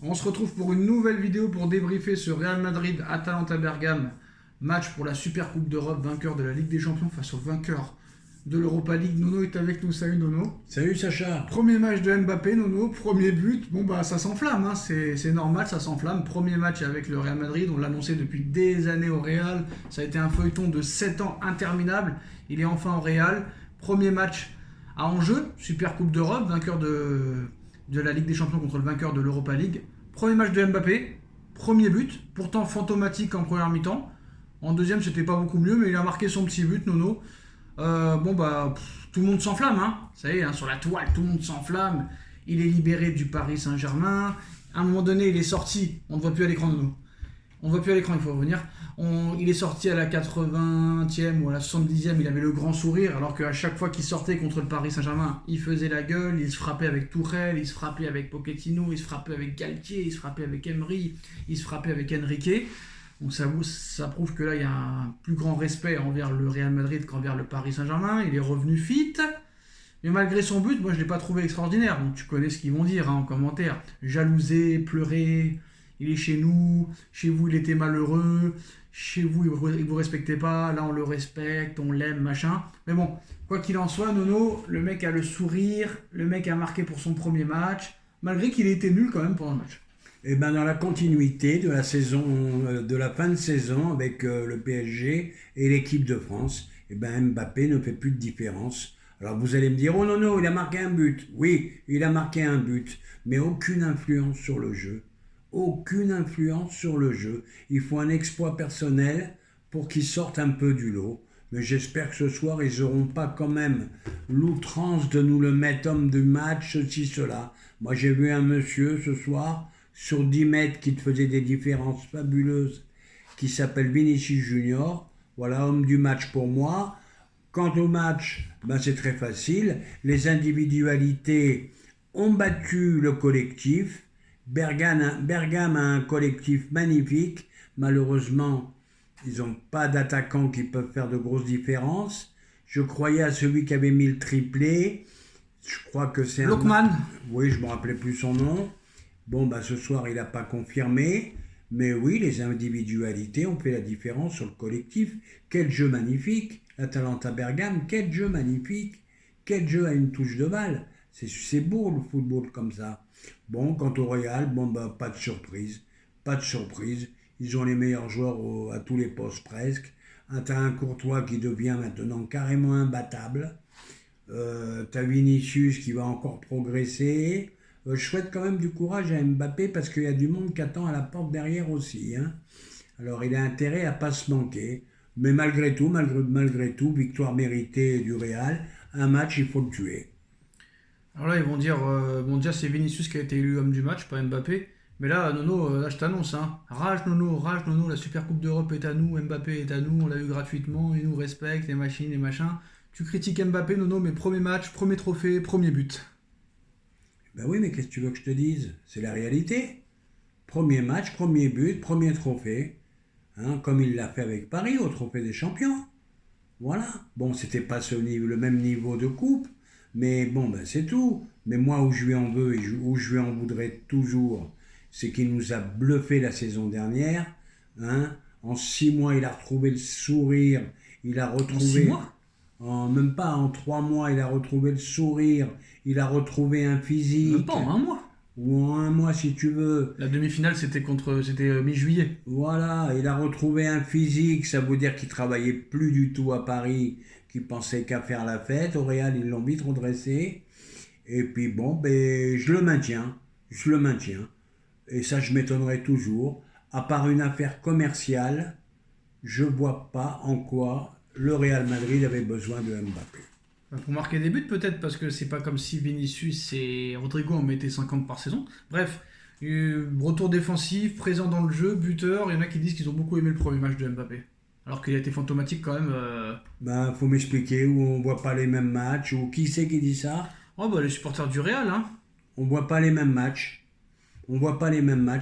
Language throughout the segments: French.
On se retrouve pour une nouvelle vidéo pour débriefer ce Real Madrid-Atalanta Bergame. Match pour la Super Coupe d'Europe, vainqueur de la Ligue des Champions face au vainqueur de l'Europa League. Nono est avec nous, salut Nono. Salut Sacha. Premier match de Mbappé, Nono, premier but. Bon bah ça s'enflamme, hein. c'est normal, ça s'enflamme. Premier match avec le Real Madrid, on l'annonçait depuis des années au Real. Ça a été un feuilleton de 7 ans interminable. Il est enfin au Real. Premier match à enjeu, Super Coupe d'Europe, vainqueur de la Ligue des Champions contre le vainqueur de l'Europa League. Premier match de Mbappé, premier but, pourtant fantomatique en première mi-temps. En deuxième, c'était pas beaucoup mieux, mais il a marqué son petit but, Nono. Tout le monde s'enflamme, hein. Ça y est, hein, sur la toile, tout le monde s'enflamme. Il est libéré du Paris Saint-Germain. À un moment donné, il est sorti. On ne voit plus à l'écran, Nono. On ne voit plus à l'écran, il faut revenir. Il est sorti à la 80e ou à la 70e, il avait le grand sourire, alors qu'à chaque fois qu'il sortait contre le Paris Saint-Germain, il faisait la gueule, il se frappait avec Tourelle, il se frappait avec Pochettino, il se frappait avec Galtier, il se frappait avec Emery, il se frappait avec Enrique. Donc ça prouve que là, il y a un plus grand respect envers le Real Madrid qu'envers le Paris Saint-Germain. Il est revenu fit. Mais malgré son but, moi je ne l'ai pas trouvé extraordinaire. Donc tu connais ce qu'ils vont dire, hein, en commentaire. Jalousé, pleurer, il est chez nous, chez vous il était malheureux, chez vous il vous respectait pas, là on le respecte, on l'aime, machin. Mais bon, quoi qu'il en soit, Nono, le mec a le sourire, le mec a marqué pour son premier match, malgré qu'il ait été nul quand même pendant le match. Et ben dans la continuité de la saison, de la fin de saison avec le PSG et l'équipe de France, et ben Mbappé ne fait plus de différence. Alors vous allez me dire, oh non, non, il a marqué un but. Oui, il a marqué un but, mais aucune influence sur le jeu. Aucune influence sur le jeu. Il faut un exploit personnel pour qu'il sorte un peu du lot. Mais j'espère que ce soir, ils n'auront pas quand même l'outrance de nous le mettre homme du match, ceci, cela. Moi, j'ai vu un monsieur ce soir, sur 10 mètres, qui te faisait des différences fabuleuses, qui s'appelle Vinicius Junior. Voilà, homme du match pour moi. Quant au match, ben c'est très facile. Les individualités ont battu le collectif. Bergame a un collectif magnifique. Malheureusement, ils n'ont pas d'attaquants qui peuvent faire de grosses différences. Je croyais à celui qui avait mis le triplé. Je crois que c'est Lookman. Oui, je ne me rappelais plus son nom. Bon, bah, ce soir, il n'a pas confirmé. Mais oui, les individualités ont fait la différence sur le collectif. Quel jeu magnifique. L'Atalanta Bergame, quel jeu magnifique. Quel jeu à une touche de balle. C'est beau le football comme ça. Bon, quant au Real, bon, bah, pas de surprise. Pas de surprise. Ils ont les meilleurs joueurs à tous les postes presque. T'as un Courtois qui devient maintenant carrément imbattable. T'as Vinicius qui va encore progresser. Je souhaite quand même du courage à Mbappé parce qu'il y a du monde qui attend à la porte derrière aussi. Hein. Alors il a intérêt à ne pas se manquer. Mais malgré tout, victoire méritée du Real. Un match, il faut le tuer. Alors là, ils vont dire c'est Vinicius qui a été élu homme du match, pas Mbappé. Mais là, Nono, là je t'annonce, hein. Rage Nono, la Super Coupe d'Europe est à nous, Mbappé est à nous, on l'a eu gratuitement, il nous respecte, les machines, les machins. Tu critiques Mbappé, Nono, mais premier match, premier trophée, premier but. Ben oui, mais qu'est-ce que tu veux que je te dise? C'est la réalité. Premier match, premier but, premier trophée. Hein, comme il l'a fait avec Paris au trophée des champions. Voilà. Bon, c'était pas le même niveau de coupe, mais bon, ben c'est tout. Mais moi, où je lui en veux et où je lui en voudrais toujours, c'est qu'il nous a bluffé la saison dernière. Hein. En 6 mois, il a retrouvé le sourire. Il a retrouvé... 6 mois? Même pas en 3 mois, il a retrouvé le sourire. Il a retrouvé un physique. Même pas en un mois. Ou en 1 mois, si tu veux. La demi-finale, c'était mi-juillet. Voilà, il a retrouvé un physique. Ça veut dire qu'il travaillait plus du tout à Paris, qu'il pensait qu'à faire la fête. Au Real, ils l'ont vite redressé. Et puis bon, ben, je le maintiens. Et ça, je m'étonnerai toujours. À part une affaire commerciale, je vois pas en quoi le Real Madrid avait besoin de Mbappé. Pour marquer des buts peut-être, parce que c'est pas comme si Vinicius et Rodrigo en mettaient 50 par saison. Bref, retour défensif, présent dans le jeu, buteur. Il y en a qui disent qu'ils ont beaucoup aimé le premier match de Mbappé. Alors qu'il a été fantomatique quand même. Ben, faut m'expliquer, où on voit pas les mêmes matchs, ou qui c'est qui dit ça? Oh bah les supporters du Real, hein. On voit pas les mêmes matchs.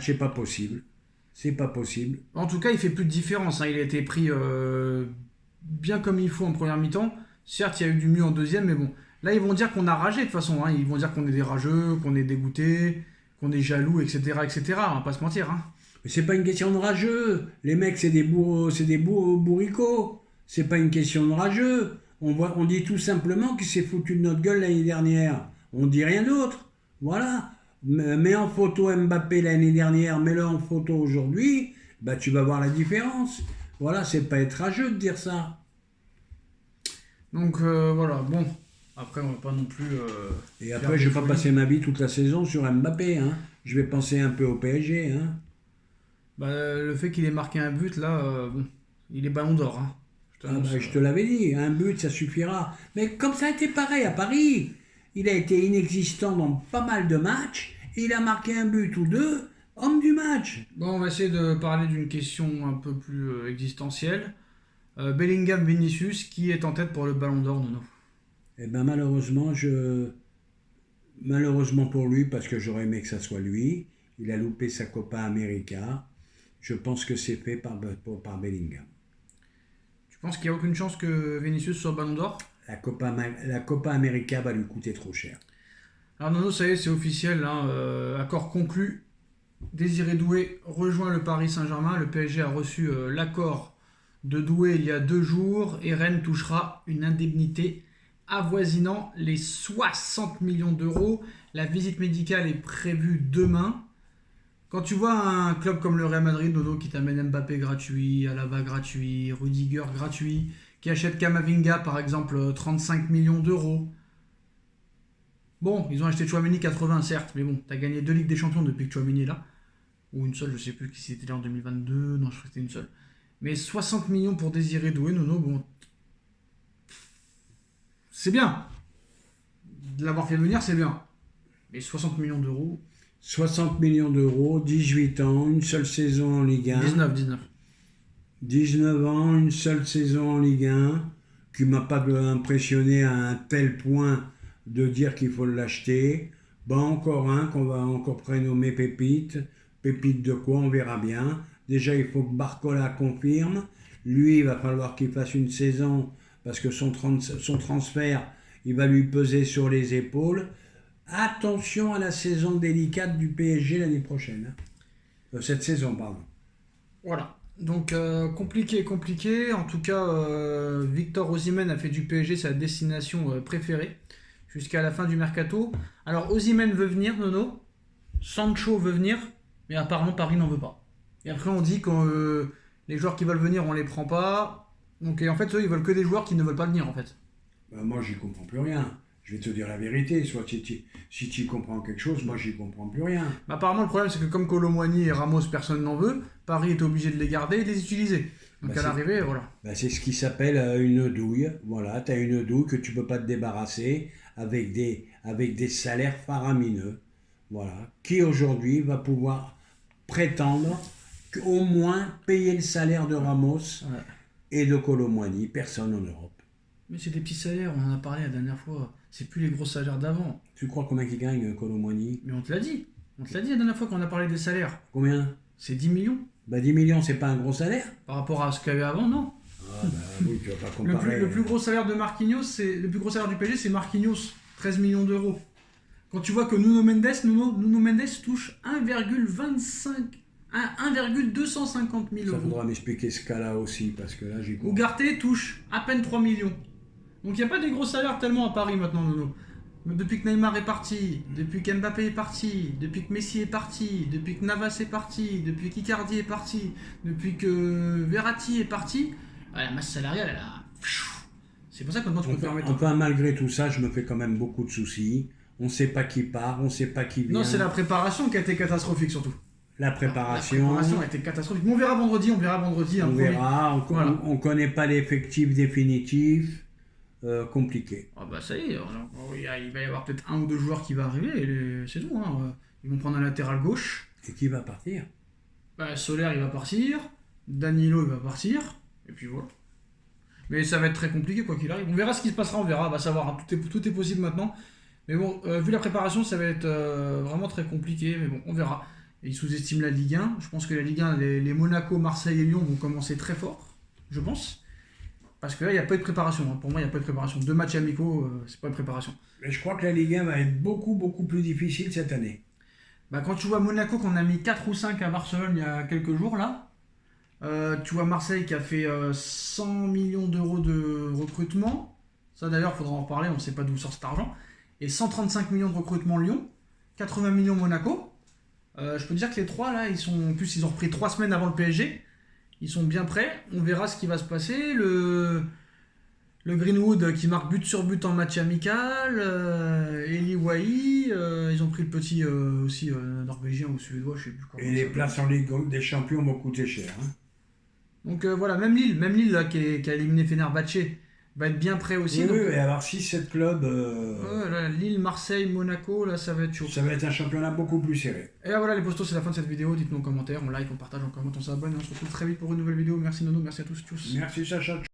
C'est pas possible. C'est pas possible. En tout cas, il fait plus de différence, hein. Il a été pris bien comme il faut en première mi-temps. Certes, il y a eu du mieux en deuxième, mais bon. Là, ils vont dire qu'on a ragé de toute façon, hein. Ils vont dire qu'on est des rageux, qu'on est dégoûtés, qu'on est jaloux, etc., etc. On va pas se mentir. Hein. Mais c'est pas une question de rageux. Les mecs, c'est des bourricots. C'est pas une question de rageux. On dit tout simplement qu'il s'est foutu de notre gueule l'année dernière. On dit rien d'autre. Voilà. Mets en photo Mbappé l'année dernière, mets-le en photo aujourd'hui, bah tu vas voir la différence. Voilà, c'est pas être rageux de dire ça. Donc voilà, bon. Après, on va pas non plus. Et après, je vais pas passer ma vie toute la saison sur Mbappé. Hein. Je vais penser un peu au PSG. Hein. Bah, le fait qu'il ait marqué un but, là, bon, il est ballon d'or. Hein. Je te l'avais dit, un but, ça suffira. Mais comme ça a été pareil à Paris, il a été inexistant dans pas mal de matchs. Il a marqué un but ou deux, homme du match. Bon, on va essayer de parler d'une question un peu plus existentielle. Bellingham Vinicius, qui est en tête pour le ballon d'or, Nono? Eh ben malheureusement pour lui, parce que j'aurais aimé que ça soit lui, il a loupé sa Copa América. Je pense que c'est fait par Bellingham. Tu penses qu'il n'y a aucune chance que Vinicius soit ballon d'or? La Copa América va lui coûter trop cher. Alors Nono, ça y est, c'est officiel, hein, accord conclu. Désiré Doué rejoint le Paris Saint-Germain. Le PSG a reçu l'accord de Doué il y a 2 jours et Rennes touchera une indemnité avoisinant les 60 millions d'euros. La visite médicale est prévue demain. Quand tu vois un club comme le Real Madrid, Nono, qui t'amène Mbappé gratuit, Alaba gratuit, Rudiger gratuit, qui achète Camavinga par exemple 35 millions d'euros. Bon, ils ont acheté Tchouaméni 80 certes, mais bon, t'as gagné 2 Ligues des Champions depuis que Tchouaméni est là. Ou une seule, je sais plus qui c'était là en 2022, non je crois que c'était une seule. Mais 60 millions pour Désiré Doué, Nono, bon... C'est bien. De l'avoir fait venir, c'est bien. Mais 60 millions d'euros... 60 millions d'euros, 18 ans, une seule saison en Ligue 1. 19. 19 ans, une seule saison en Ligue 1, qui m'a pas impressionné à un tel point de dire qu'il faut l'acheter. Ben encore un qu'on va encore prénommer Pépite. Pépite de quoi, on verra bien. Déjà, il faut que Barcola confirme. Lui, il va falloir qu'il fasse une saison parce que son transfert, il va lui peser sur les épaules. Attention à la saison délicate du PSG l'année prochaine. Cette saison, pardon. Voilà. Donc, compliqué. En tout cas, Victor Osimhen a fait du PSG sa destination préférée jusqu'à la fin du mercato. Alors, Osimhen veut venir, Nono. Sancho veut venir, mais apparemment Paris n'en veut pas. Et après, on dit que les joueurs qui veulent venir, on les prend pas. Donc, et en fait, eux, ils veulent que des joueurs qui ne veulent pas venir, en fait. Ben, moi, j'y comprends plus rien. Je vais te dire la vérité. Soit si tu comprends quelque chose, moi, j'y comprends plus rien. Bah, apparemment, le problème, c'est que comme Kolo Muani et Ramos, personne n'en veut, Paris est obligé de les garder et de les utiliser. Donc, à l'arrivée, voilà. Ben, c'est ce qui s'appelle une douille. Voilà, tu as une douille que tu peux pas te débarrasser avec des salaires faramineux. Voilà. Qui aujourd'hui va pouvoir prétendre qu'au moins payer le salaire de Ramos et de Kolo Muani? Personne en Europe. Mais c'est des petits salaires, on en a parlé la dernière fois. C'est plus les gros salaires d'avant. Tu crois combien il gagne, Kolo Muani? Mais on te l'a dit. On te l'a dit la dernière fois qu'on a parlé des salaires. Combien? C'est 10 millions. Bah 10 millions, c'est pas un gros salaire? Par rapport à ce qu'il y avait avant, non. Ah bah oui, tu vas pas comparer. Le plus gros salaire de Marquinhos, le plus gros salaire du PSG, c'est Marquinhos. 13 millions d'euros. Quand tu vois que Nuno Mendes touche 1,250 000 euros. Ça faudra m'expliquer ce cas-là aussi, parce que là, j'ai compris. Ugarte touche à peine 3 millions. Donc il n'y a pas des gros salaires tellement à Paris maintenant, Nono. Depuis que Neymar est parti, depuis qu'Mbappé est parti, depuis que Messi est parti, depuis que Navas est parti, depuis qu'Icardi est parti, depuis que Verratti est parti, la masse salariale, elle a... C'est pour ça que maintenant tu peux te permettre... Enfin, malgré tout ça, je me fais quand même beaucoup de soucis. On ne sait pas qui part, on ne sait pas qui vient. Non, c'est la préparation qui a été catastrophique surtout. La préparation a été catastrophique. Mais on verra vendredi. On verra, on ne connaît pas l'effectif définitif. Compliqué. Ah bah ça y est, il va y avoir peut-être 1 ou 2 joueurs qui vont arriver, et c'est tout. Hein. Ils vont prendre un latéral gauche. Et qui va partir? Bah, Soler il va partir, Danilo il va partir, et puis voilà. Mais ça va être très compliqué quoi qu'il arrive. On verra ce qui se passera, on verra, on va savoir. Hein. Tout est possible maintenant. Mais bon, vu la préparation, ça va être vraiment très compliqué, mais bon, on verra. Et ils sous-estiment la Ligue 1. Je pense que la Ligue 1, les Monaco, Marseille et Lyon vont commencer très fort, je pense. Parce que là, il n'y a pas eu de préparation. Hein. Pour moi, il n'y a pas eu de préparation. 2 matchs amicaux, c'est pas une préparation. Mais je crois que la Ligue 1 va être beaucoup, beaucoup plus difficile cette année. Bah, quand tu vois Monaco qu'on a mis 4 ou 5 à Barcelone il y a quelques jours là, tu vois Marseille qui a fait 100 millions d'euros de recrutement. Ça d'ailleurs, faudra en reparler, on ne sait pas d'où sort cet argent. Et 135 millions de recrutement Lyon, 80 millions Monaco. Je peux te dire que les trois là, en plus ils ont repris 3 semaines avant le PSG. Ils sont bien prêts. On verra ce qui va se passer. Le Greenwood qui marque but sur but en match amical. Eli Wahi. Ils ont pris le petit aussi norvégien ou suédois, je sais plus comment. Et les places en Ligue des Champions vont coûter cher. Hein. Donc voilà, même Lille là, qui a éliminé Fenerbahçe va être bien prêt aussi. Oui, donc, oui, et avoir 6-7 clubs, là, Lille, Marseille, Monaco, là ça va être chaud. ça va être un championnat beaucoup plus serré. Et là voilà les postos, c'est la fin de cette vidéo. Dites-nous en commentaire, on like, on partage, on commente, on s'abonne. Et on se retrouve très vite pour une nouvelle vidéo. Merci Nono, merci à tous. Tchuss. Merci Sacha.